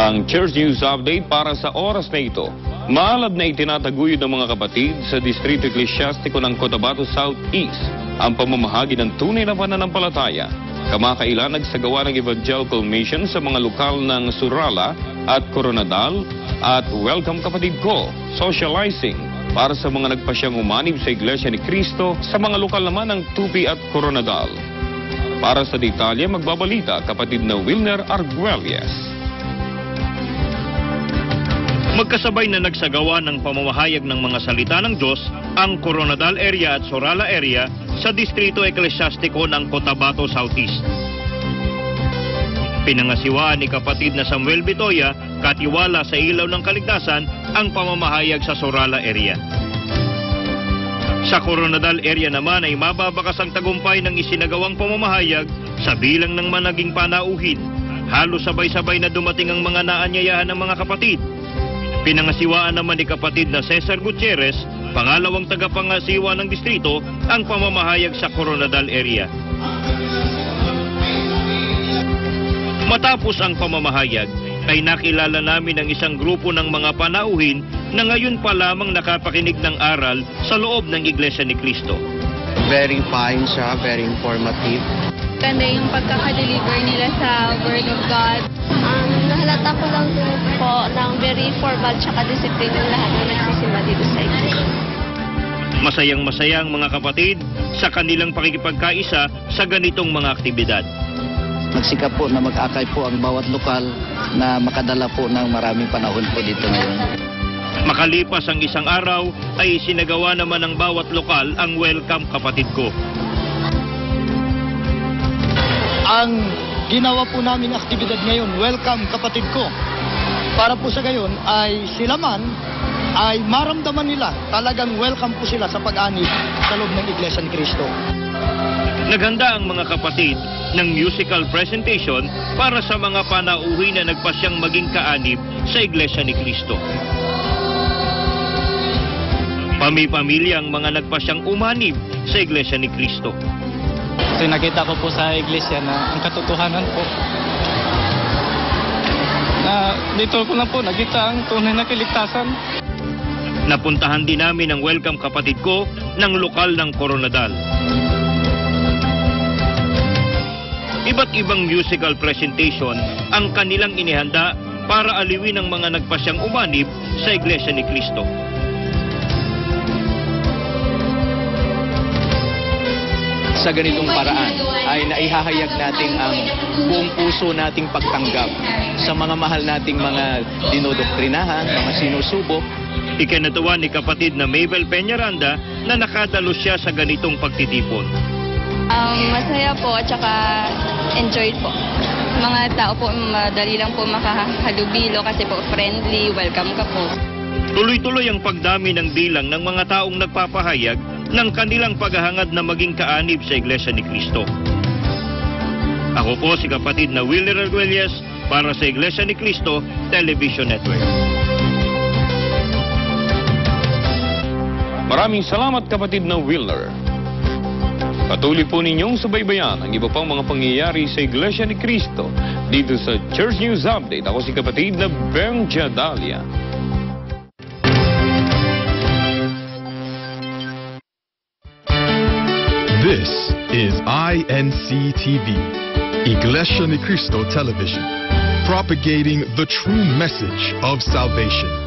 Ang Church News Update para sa oras na ito. Maalab na itinataguyod ng mga kapatid sa Distrito Eklesyastiko ng Cotabato Southeast ang pamamahagi ng tunay na pananampalataya. Kamakailan nagsagawa ng evangelical mission sa mga lokal ng Surala at Coronadal at Welcome Kapatid Ko, socializing para sa mga nagpasyang umanib sa Iglesia ni Cristo sa mga lokal naman ng Tupi at Coronadal. Para sa detalye, magbabalita kapatid na Wilner Arguelles. Magkasabay na nagsagawa ng pamamahayag ng mga salita ng Diyos ang Coronadal area at Surala area sa Distrito Eklesyastiko ng Cotabato Southeast. Pinangasiwaan ni kapatid na Samuel Bitoya, katiwala sa ilaw ng kaligtasan, ang pamamahayag sa Surala area. Sa Coronadal area naman ay mababakas ang tagumpay ng isinagawang pamamahayag sa bilang ng managing panauhin. Halos sabay-sabay na dumating ang mga naanyayahan ng mga kapatid. Pinangasiwaan naman ni kapatid na Cesar Gutierrez, pangalawang tagapangasiwa ng distrito, ang pamamahayag sa Coronadal area. Matapos ang pamamahayag, ay nakilala namin ang isang grupo ng mga panauhin na ngayon pa lamang nakapakinig ng aral sa loob ng Iglesia ni Cristo. Very fine siya, very informative. Ganda yung pagkaka-deliver nila sa Word of God. Nahalata ko lang po ng very formal tsaka discipline ng lahat na nagsisimba dito sa iglesia. Masayang-masaya ang mga kapatid sa kanilang pakikipagkaisa sa ganitong mga aktibidad. Magsikap po na mag-akay po ang bawat lokal na makadala po ng maraming panahon po dito ngayon. Makalipas ang isang araw ay sinagawa naman ng bawat lokal ang Welcome Kapatid Ko. Ang ginawa po namin aktibidad ngayon, Welcome Kapatid Ko. Para po sa gayon ay sila man ay maramdaman nila talagang welcome po sila sa pag-anib sa loob ng Iglesia ni Cristo. Naghanda ang mga kapatid ng musical presentation para sa mga panauhin na nagpasyang maging kaanib sa Iglesia ni Cristo. Pami-pamilya ang mga nagpasyang umanib sa Iglesia ni Cristo. Kasi nakita ko po sa iglesia na ang katotohanan po na dito ko na po nakita ang tunay na kaligtasan. Napuntahan din namin ang Welcome Kapatid Ko ng lokal ng Coronadal. Iba't ibang musical presentation ang kanilang inihanda para aliwin ang mga nagpasyang umanib sa Iglesia ni Cristo. Sa ganitong paraan ay naihahayag natin ang buong puso nating pagtanggap sa mga mahal nating mga dinodoktrinahan, mga sinusubok. Ikinatuwa ni kapatid na Mabel Peñaranda na nakadalo siya sa ganitong pagtitipon. Masaya po at saka enjoyed po. Mga tao po, madali lang po makahalubilo kasi po friendly, welcome ka po. Tuloy-tuloy ang pagdami ng bilang ng mga taong nagpapahayag ng kanilang paghahangad na maging kaanib sa Iglesia ni Cristo. Ako po si kapatid na Wilner Arguelles para sa Iglesia ni Cristo Television Network. Maraming salamat kapatid na Wilner. Patuloy po ninyong subaybayan ang iba pang mga pangyayari sa Iglesia ni Cristo dito sa Church News Update. Ako si kapatid na Benja Dalia. This is INC TV, Iglesia ni Cristo Television, propagating the true message of salvation.